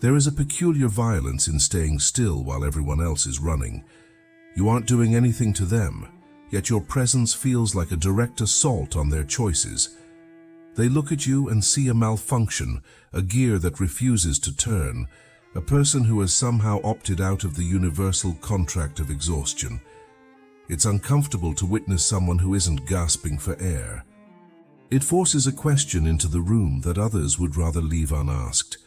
There is a peculiar violence in staying still while everyone else is running. You aren't doing anything to them, yet your presence feels like a direct assault on their choices. They look at you and see a malfunction, a gear that refuses to turn, a person who has somehow opted out of the universal contract of exhaustion. It's uncomfortable to witness someone who isn't gasping for air. It forces a question into the room that others would rather leave unasked.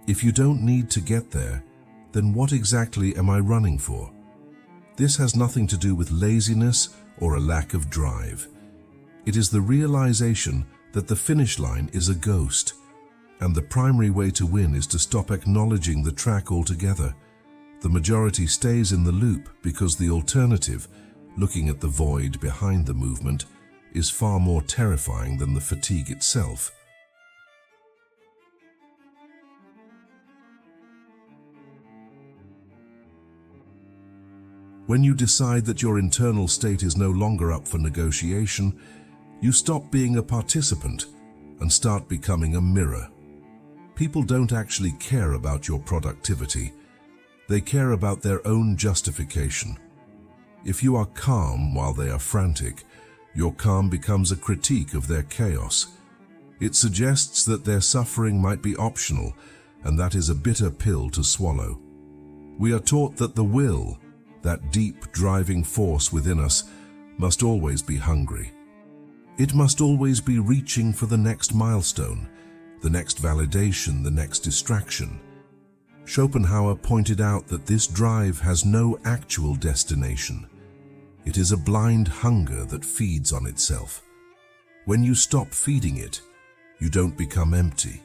If you don't need to get there, then what exactly am I running for? This has nothing to do with laziness or a lack of drive. It is the realization that the finish line is a ghost, and the primary way to win is to stop acknowledging the track altogether. The majority stays in the loop because the alternative, looking at the void behind the movement, is far more terrifying than the fatigue itself. When you decide that your internal state is no longer up for negotiation, you stop being a participant and start becoming a mirror. People don't actually care about your productivity. They care about their own justification. If you are calm while they are frantic, your calm becomes a critique of their chaos. It suggests that their suffering might be optional, and that is a bitter pill to swallow. We are taught that the will, that deep driving force within us, must always be hungry. It must always be reaching for the next milestone, the next validation, the next distraction. Schopenhauer pointed out that this drive has no actual destination. It is a blind hunger that feeds on itself. When you stop feeding it, you don't become empty.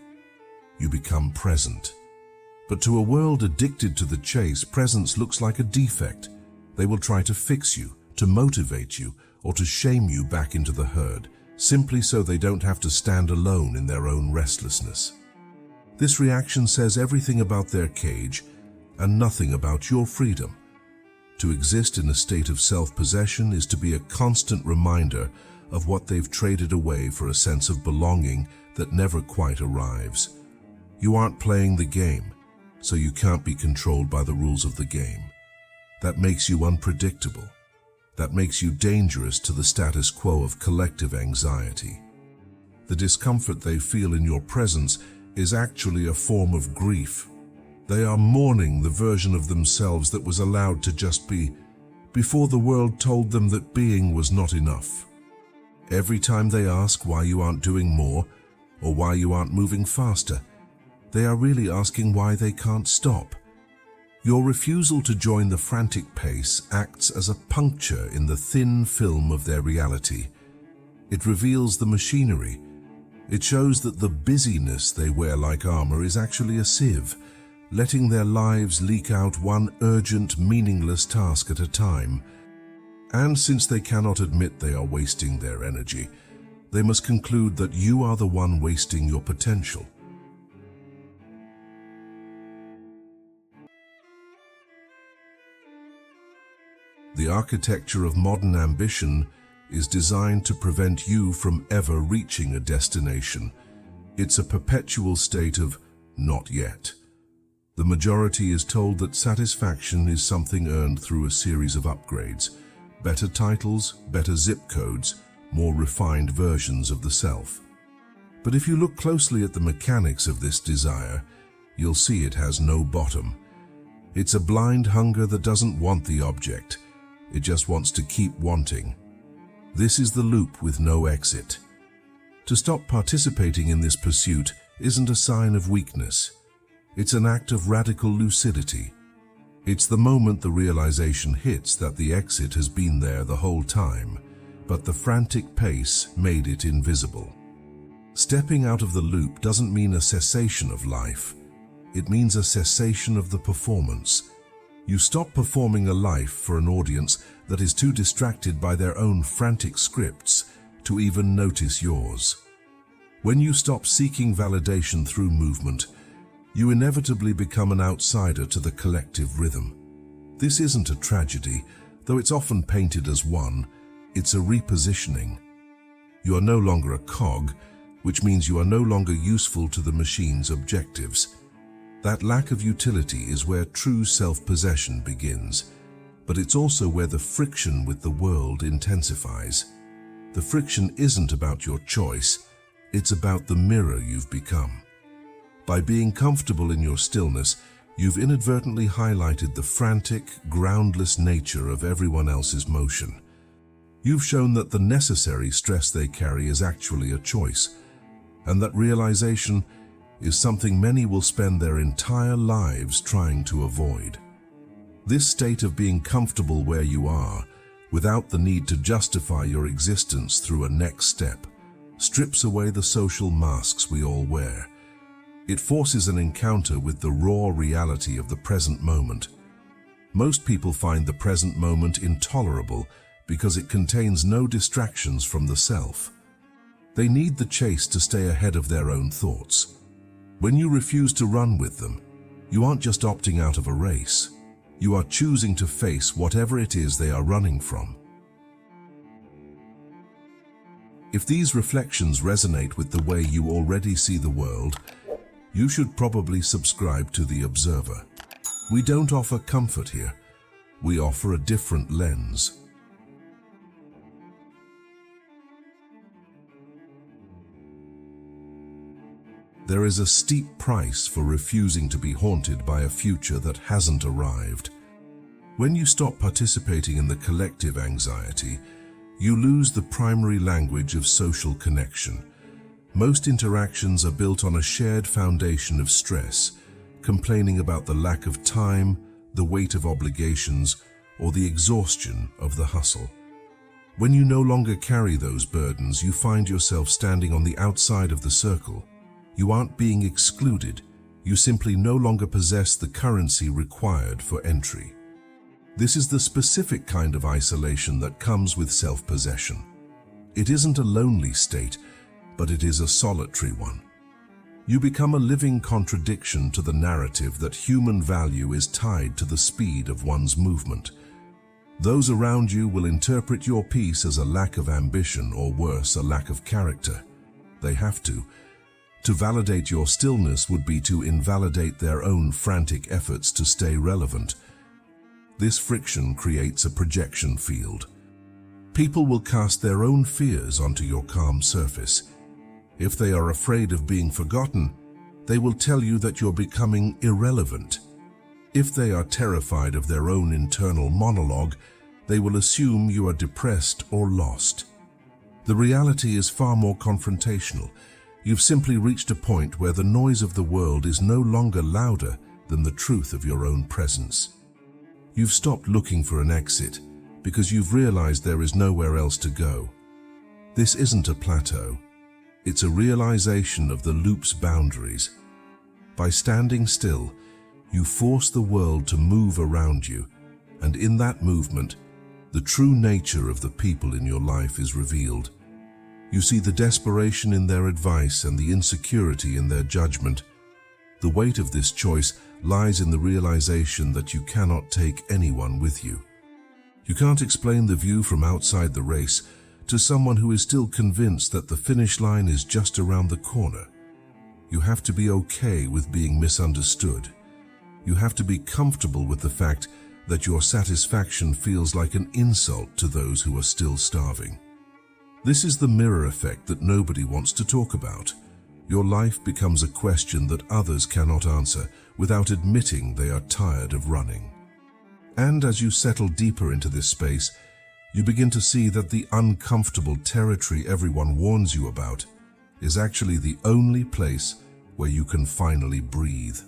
You become present. But to a world addicted to the chase, presence looks like a defect. They will try to fix you, to motivate you, or to shame you back into the herd, simply so they don't have to stand alone in their own restlessness. This reaction says everything about their cage and nothing about your freedom. To exist in a state of self-possession is to be a constant reminder of what they've traded away for a sense of belonging that never quite arrives. You aren't playing the game, so you can't be controlled by the rules of the game. That makes you unpredictable. That makes you dangerous to the status quo of collective anxiety. The discomfort they feel in your presence is actually a form of grief. They are mourning the version of themselves that was allowed to just be, before the world told them that being was not enough. Every time they ask why you aren't doing more, or why you aren't moving faster, they are really asking why they can't stop. Your refusal to join the frantic pace acts as a puncture in the thin film of their reality. It reveals the machinery. It shows that the busyness they wear like armor is actually a sieve, letting their lives leak out one urgent, meaningless task at a time. And since they cannot admit they are wasting their energy, they must conclude that you are the one wasting your potential. The architecture of modern ambition is designed to prevent you from ever reaching a destination. It's a perpetual state of not yet. The majority is told that satisfaction is something earned through a series of upgrades, better titles, better zip codes, more refined versions of the self. But if you look closely at the mechanics of this desire, you'll see it has no bottom. It's a blind hunger that doesn't want the object. It just wants to keep wanting. This is the loop with no exit. To stop participating in this pursuit isn't a sign of weakness. It's an act of radical lucidity. It's the moment the realization hits that the exit has been there the whole time, but the frantic pace made it invisible. Stepping out of the loop doesn't mean a cessation of life. It means a cessation of the performance. You stop performing a life for an audience that is too distracted by their own frantic scripts to even notice yours. When you stop seeking validation through movement, you inevitably become an outsider to the collective rhythm. This isn't a tragedy, though it's often painted as one. It's a repositioning. You are no longer a cog, which means you are no longer useful to the machine's objectives. That lack of utility is where true self-possession begins, but it's also where the friction with the world intensifies. The friction isn't about your choice, it's about the mirror you've become. By being comfortable in your stillness, you've inadvertently highlighted the frantic, groundless nature of everyone else's motion. You've shown that the necessary stress they carry is actually a choice, and that realization is something many will spend their entire lives trying to avoid. This state of being comfortable where you are, without the need to justify your existence through a next step, strips away the social masks we all wear. It forces an encounter with the raw reality of the present moment. Most people find the present moment intolerable because it contains no distractions from the self. They need the chase to stay ahead of their own thoughts. When you refuse to run with them, you aren't just opting out of a race. You are choosing to face whatever it is they are running from. If these reflections resonate with the way you already see the world, you should probably subscribe to The Observer. We don't offer comfort here. We offer a different lens. There is a steep price for refusing to be haunted by a future that hasn't arrived. When you stop participating in the collective anxiety, you lose the primary language of social connection. Most interactions are built on a shared foundation of stress, complaining about the lack of time, the weight of obligations, or the exhaustion of the hustle. When you no longer carry those burdens, you find yourself standing on the outside of the circle. You aren't being excluded, you simply no longer possess the currency required for entry. This is the specific kind of isolation that comes with self-possession. It isn't a lonely state, but it is a solitary one. You become a living contradiction to the narrative that human value is tied to the speed of one's movement. Those around you will interpret your peace as a lack of ambition, or worse, a lack of character. They have to. To validate your stillness would be to invalidate their own frantic efforts to stay relevant. This friction creates a projection field. People will cast their own fears onto your calm surface. If they are afraid of being forgotten, they will tell you that you're becoming irrelevant. If they are terrified of their own internal monologue, they will assume you are depressed or lost. The reality is far more confrontational. You've simply reached a point where the noise of the world is no longer louder than the truth of your own presence. You've stopped looking for an exit because you've realized there is nowhere else to go. This isn't a plateau. It's a realization of the loop's boundaries. By standing still, you force the world to move around you, and in that movement, the true nature of the people in your life is revealed. You see the desperation in their advice and the insecurity in their judgment. The weight of this choice lies in the realization that you cannot take anyone with you. You can't explain the view from outside the race to someone who is still convinced that the finish line is just around the corner. You have to be okay with being misunderstood. You have to be comfortable with the fact that your satisfaction feels like an insult to those who are still starving. This is the mirror effect that nobody wants to talk about. Your life becomes a question that others cannot answer without admitting they are tired of running. And as you settle deeper into this space, you begin to see that the uncomfortable territory everyone warns you about is actually the only place where you can finally breathe.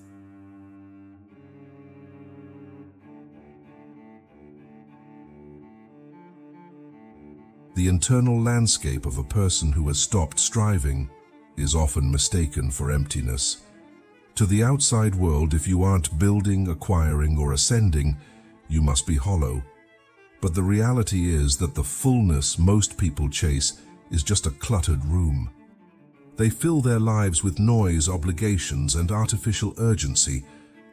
The internal landscape of a person who has stopped striving is often mistaken for emptiness. To the outside world, if you aren't building, acquiring, or ascending, you must be hollow. But the reality is that the fullness most people chase is just a cluttered room. They fill their lives with noise, obligations, and artificial urgency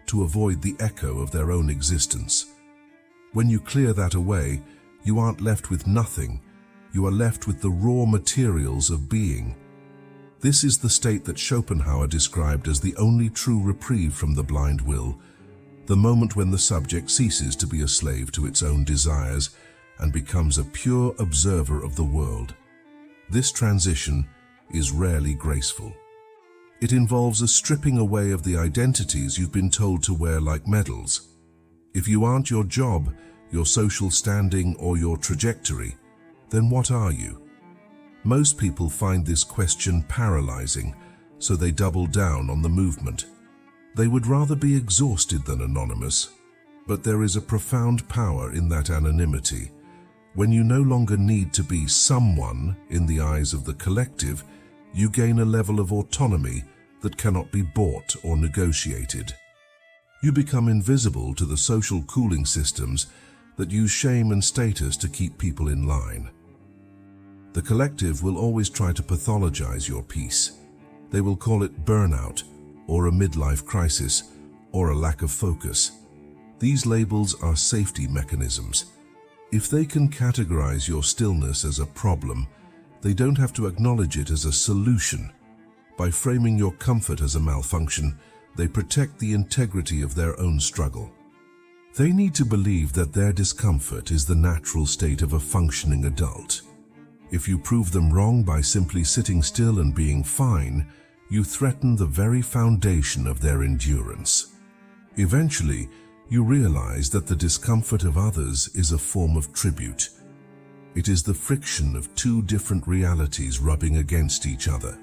to avoid the echo of their own existence. When you clear that away, you aren't left with nothing. You are left with the raw materials of being. This is the state that Schopenhauer described as the only true reprieve from the blind will, the moment when the subject ceases to be a slave to its own desires and becomes a pure observer of the world. This transition is rarely graceful. It involves a stripping away of the identities you've been told to wear like medals. If you aren't your job, your social standing, or your trajectory, then what are you? Most people find this question paralyzing, so they double down on the movement. They would rather be exhausted than anonymous, but there is a profound power in that anonymity. When you no longer need to be someone in the eyes of the collective, you gain a level of autonomy that cannot be bought or negotiated. You become invisible to the social cooling systems that use shame and status to keep people in line. The collective will always try to pathologize your peace. They will call it burnout, or a midlife crisis, or a lack of focus. These labels are safety mechanisms. If they can categorize your stillness as a problem, they don't have to acknowledge it as a solution. By framing your comfort as a malfunction, they protect the integrity of their own struggle. They need to believe that their discomfort is the natural state of a functioning adult. If you prove them wrong by simply sitting still and being fine, you threaten the very foundation of their endurance. Eventually, you realize that the discomfort of others is a form of tribute. It is the friction of two different realities rubbing against each other.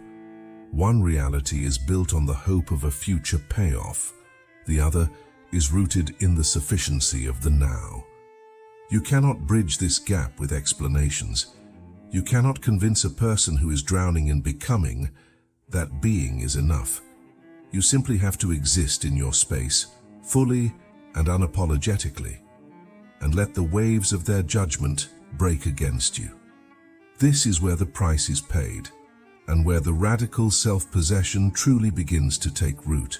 One reality is built on the hope of a future payoff. The other is rooted in the sufficiency of the now. You cannot bridge this gap with explanations. You cannot convince a person who is drowning in becoming that being is enough. You simply have to exist in your space, fully and unapologetically, and let the waves of their judgment break against you. This is where the price is paid, and where the radical self-possession truly begins to take root.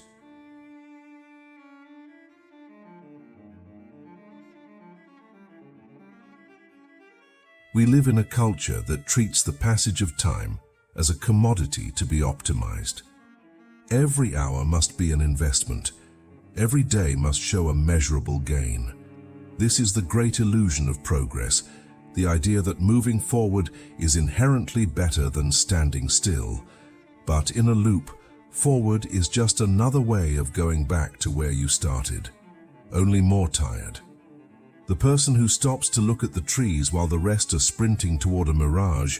We live in a culture that treats the passage of time as a commodity to be optimized. Every hour must be an investment. Every day must show a measurable gain. This is the great illusion of progress, the idea that moving forward is inherently better than standing still. But in a loop, forward is just another way of going back to where you started, only more tired. The person who stops to look at the trees while the rest are sprinting toward a mirage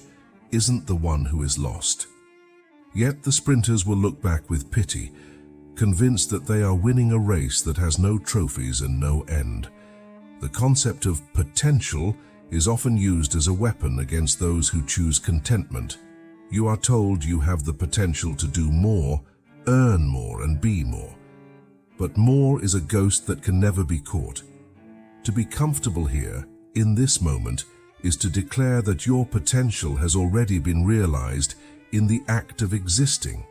isn't the one who is lost. Yet the sprinters will look back with pity, convinced that they are winning a race that has no trophies and no end. The concept of potential is often used as a weapon against those who choose contentment. You are told you have the potential to do more, earn more, and be more. But more is a ghost that can never be caught. To be comfortable here, in this moment, is to declare that your potential has already been realized in the act of existing.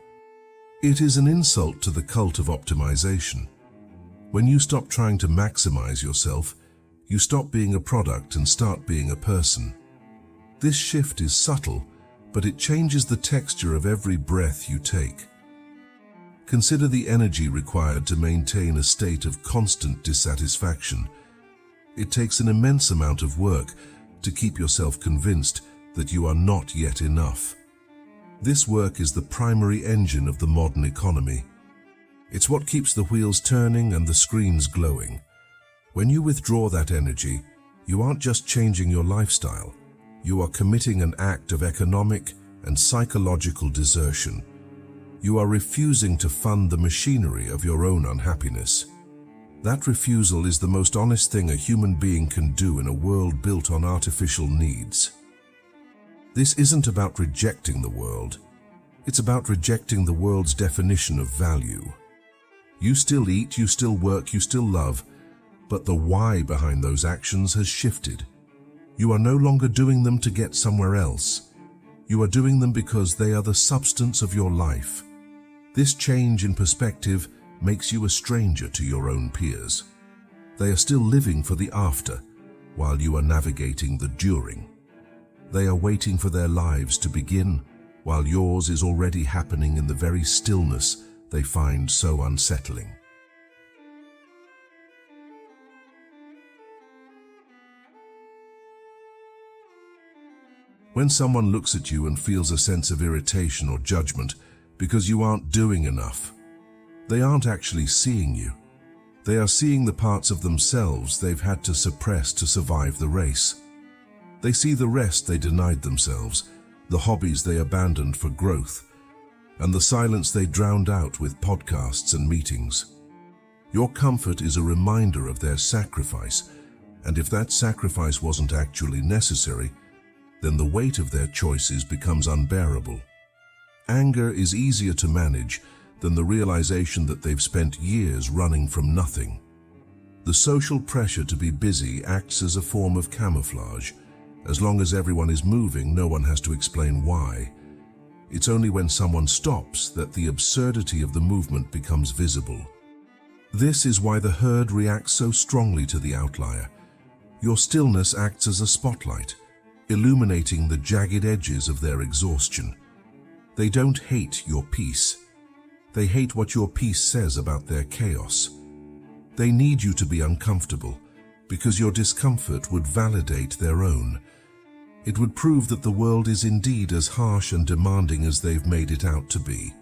It is an insult to the cult of optimization. When you stop trying to maximize yourself, you stop being a product and start being a person. This shift is subtle, but it changes the texture of every breath you take. Consider the energy required to maintain a state of constant dissatisfaction. It takes an immense amount of work to keep yourself convinced that you are not yet enough. This work is the primary engine of the modern economy. It's what keeps the wheels turning and the screens glowing. When you withdraw that energy, you aren't just changing your lifestyle. You are committing an act of economic and psychological desertion. You are refusing to fund the machinery of your own unhappiness. That refusal is the most honest thing a human being can do in a world built on artificial needs. This isn't about rejecting the world. It's about rejecting the world's definition of value. You still eat, you still work, you still love, but the why behind those actions has shifted. You are no longer doing them to get somewhere else. You are doing them because they are the substance of your life. This change in perspective makes you a stranger to your own peers. They are still living for the after, while you are navigating the during. They are waiting for their lives to begin, while yours is already happening in the very stillness they find so unsettling. When someone looks at you and feels a sense of irritation or judgment because you aren't doing enough, they aren't actually seeing you. They are seeing the parts of themselves they've had to suppress to survive the race. They see the rest they denied themselves, the hobbies they abandoned for growth, and the silence they drowned out with podcasts and meetings. Your comfort is a reminder of their sacrifice, and if that sacrifice wasn't actually necessary, then the weight of their choices becomes unbearable. Anger is easier to manage than the realization that they've spent years running from nothing. The social pressure to be busy acts as a form of camouflage. As long as everyone is moving, no one has to explain why. It's only when someone stops that the absurdity of the movement becomes visible. This is why the herd reacts so strongly to the outlier. Your stillness acts as a spotlight, illuminating the jagged edges of their exhaustion. They don't hate your peace. They hate what your peace says about their chaos. They need you to be uncomfortable, because your discomfort would validate their own. It would prove that the world is indeed as harsh and demanding as they've made it out to be.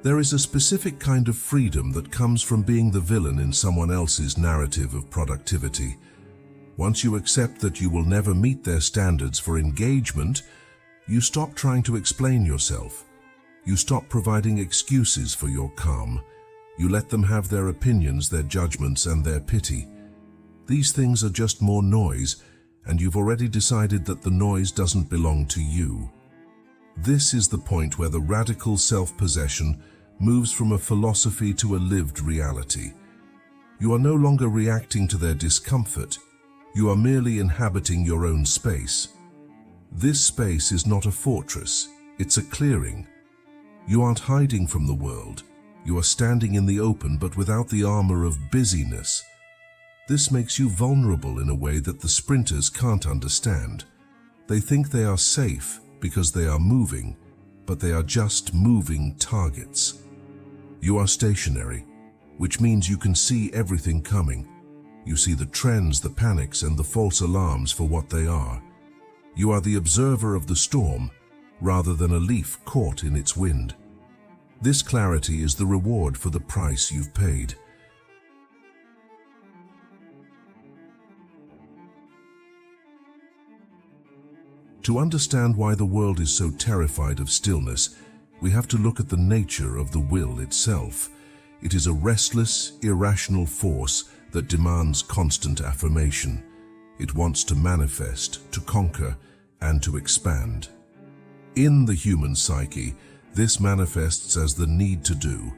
There is a specific kind of freedom that comes from being the villain in someone else's narrative of productivity. Once you accept that you will never meet their standards for engagement, you stop trying to explain yourself. You stop providing excuses for your calm. You let them have their opinions, their judgments, and their pity. These things are just more noise, and you've already decided that the noise doesn't belong to you. This is the point where the radical self-possession moves from a philosophy to a lived reality. You are no longer reacting to their discomfort. You are merely inhabiting your own space. This space is not a fortress, it's a clearing. You aren't hiding from the world. You are standing in the open, but without the armor of busyness. This makes you vulnerable in a way that the sprinters can't understand. They think they are safe because they are moving, but they are just moving targets. You are stationary, which means you can see everything coming. You see the trends, the panics, and the false alarms for what they are. You are the observer of the storm, rather than a leaf caught in its wind. This clarity is the reward for the price you've paid. To understand why the world is so terrified of stillness, we have to look at the nature of the will itself. It is a restless, irrational force that demands constant affirmation. It wants to manifest, to conquer, and to expand. In the human psyche, this manifests as the need to do.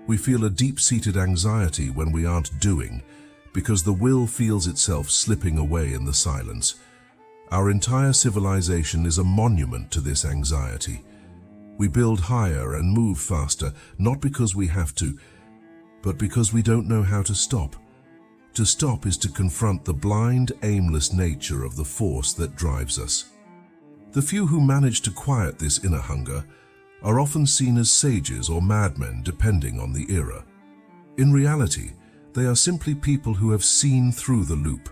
We feel a deep-seated anxiety when we aren't doing, because the will feels itself slipping away in the silence. Our entire civilization is a monument to this anxiety. We build higher and move faster, not because we have to, but because we don't know how to stop. To stop is to confront the blind, aimless nature of the force that drives us. The few who manage to quiet this inner hunger are often seen as sages or madmen, depending on the era. In reality, they are simply people who have seen through the loop.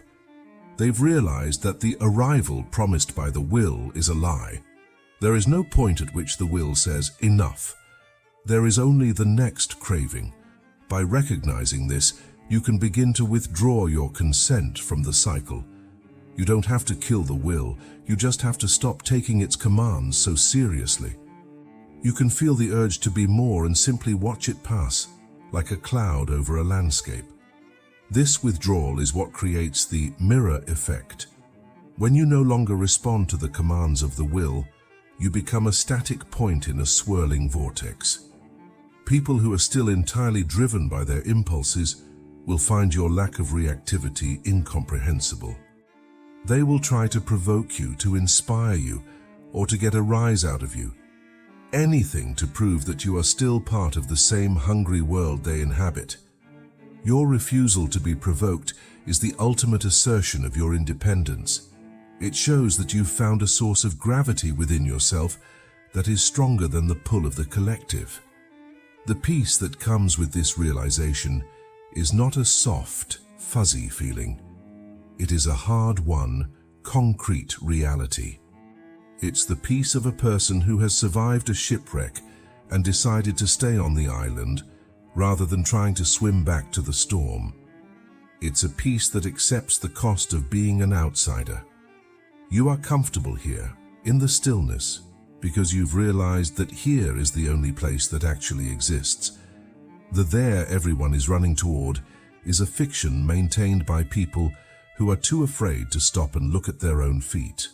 They've realized that the arrival promised by the will is a lie. There is no point at which the will says, enough. There is only the next craving. By recognizing this, you can begin to withdraw your consent from the cycle. You don't have to kill the will, you just have to stop taking its commands so seriously. You can feel the urge to be more and simply watch it pass, like a cloud over a landscape. This withdrawal is what creates the mirror effect. When you no longer respond to the commands of the will, you become a static point in a swirling vortex. People who are still entirely driven by their impulses will find your lack of reactivity incomprehensible. They will try to provoke you, to inspire you, or to get a rise out of you. Anything to prove that you are still part of the same hungry world they inhabit. Your refusal to be provoked is the ultimate assertion of your independence. It shows that you've found a source of gravity within yourself that is stronger than the pull of the collective. The peace that comes with this realization is not a soft, fuzzy feeling. It is a hard-won, concrete reality. It's the peace of a person who has survived a shipwreck and decided to stay on the island rather than trying to swim back to the storm. It's a peace that accepts the cost of being an outsider. You are comfortable here, in the stillness, because you've realized that here is the only place that actually exists. The there everyone is running toward is a fiction maintained by people who are too afraid to stop and look at their own feet.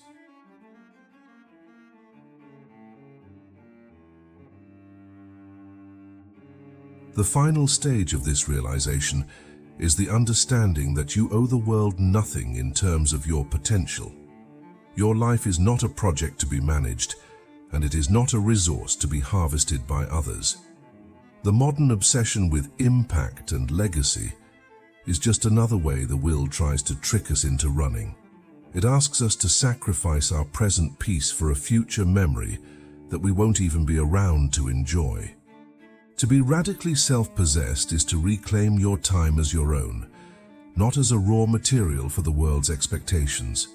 The final stage of this realization is the understanding that you owe the world nothing in terms of your potential. Your life is not a project to be managed, and it is not a resource to be harvested by others. The modern obsession with impact and legacy is just another way the will tries to trick us into running. It asks us to sacrifice our present peace for a future memory that we won't even be around to enjoy. To be radically self-possessed is to reclaim your time as your own, not as a raw material for the world's expectations.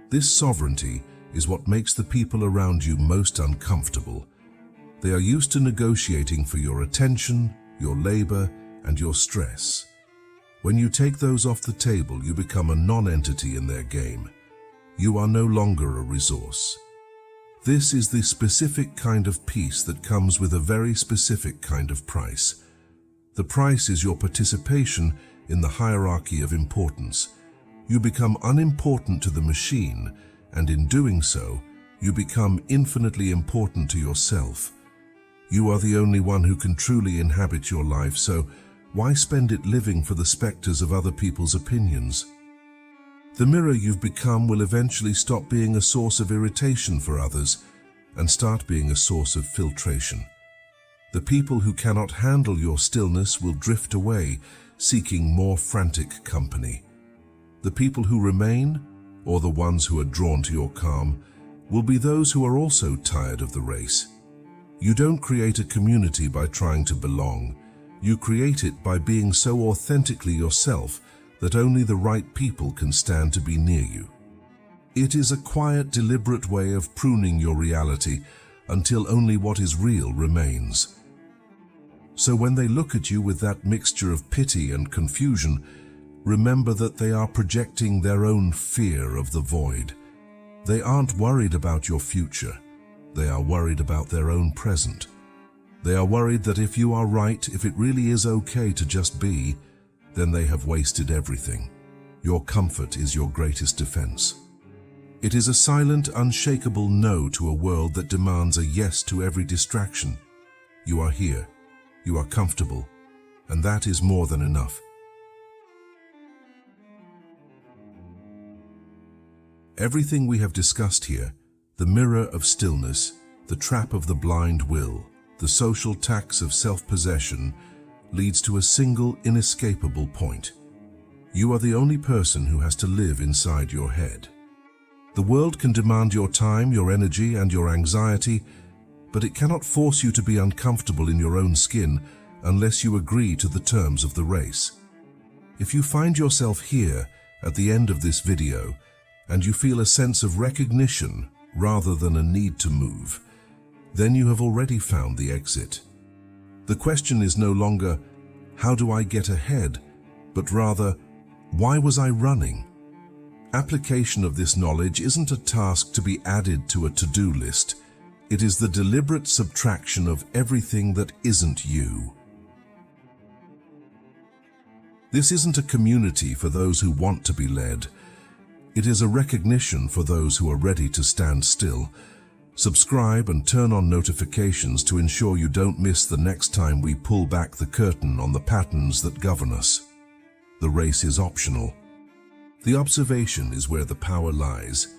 This sovereignty is what makes the people around you most uncomfortable. They are used to negotiating for your attention, your labor, and your stress. When you take those off the table, you become a non-entity in their game. You are no longer a resource. This is the specific kind of peace that comes with a very specific kind of price. The price is your participation in the hierarchy of importance. You become unimportant to the machine, and in doing so, you become infinitely important to yourself. You are the only one who can truly inhabit your life, so why spend it living for the specters of other people's opinions? The mirror you've become will eventually stop being a source of irritation for others and start being a source of filtration. The people who cannot handle your stillness will drift away, seeking more frantic company. The people who remain, or the ones who are drawn to your calm, will be those who are also tired of the race. You don't create a community by trying to belong. You create it by being so authentically yourself that only the right people can stand to be near you. It is a quiet, deliberate way of pruning your reality until only what is real remains. So when they look at you with that mixture of pity and confusion, remember that they are projecting their own fear of the void. They aren't worried about your future. They are worried about their own present. They are worried that if you are right, if it really is okay to just be, then they have wasted everything. Your comfort is your greatest defense. It is a silent, unshakable no to a world that demands a yes to every distraction. You are here. You are comfortable. And that is more than enough. Everything we have discussed here, the mirror of stillness, the trap of the blind will, the social tax of self-possession, leads to a single, inescapable point. You are the only person who has to live inside your head. The world can demand your time, your energy, and your anxiety, but it cannot force you to be uncomfortable in your own skin unless you agree to the terms of the race. If you find yourself here at the end of this video, and you feel a sense of recognition rather than a need to move, then you have already found the exit. The question is no longer, how do I get ahead? But rather, why was I running? Application of this knowledge isn't a task to be added to a to-do list. It is the deliberate subtraction of everything that isn't you. This isn't a community for those who want to be led. It is a recognition for those who are ready to stand still. Subscribe and turn on notifications to ensure you don't miss the next time we pull back the curtain on the patterns that govern us. The race is optional. The observation is where the power lies.